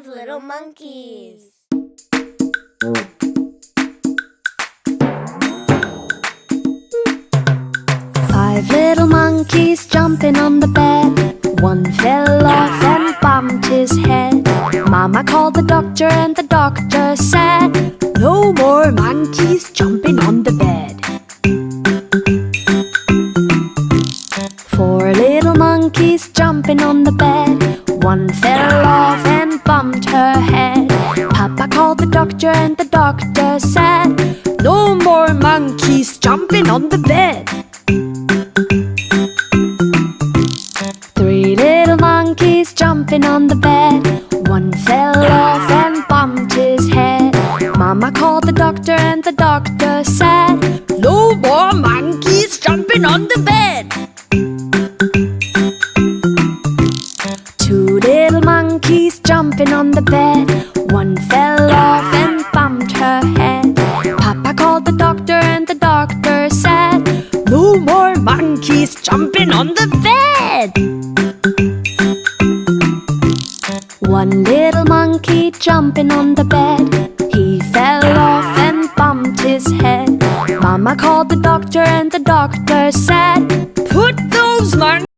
5 little monkeys. 5 little monkeys jumping on the bed. One fell off and bumped his head. Mama called the doctor and the doctor said, "No more monkeys jumping on the bed." 4 little monkeys jumping on the bed. One fell off and bumped her head. Papa called the doctor and the doctor said, "No more monkeys jumping on the bed." 3 little monkeys jumping on the bed. One fell off and bumped his head. Mama called the doctor and the doctor said, "No more monkeys jumping on the bed." 2 little monkeys jumping on the bed. One fell off and bumped her head. Papa called the doctor and the doctor said, "No more monkeys jumping on the bed." 1 little monkey jumping on the bed. He fell off and bumped his head. Mama called the doctor and the doctor said, "Put those monkeys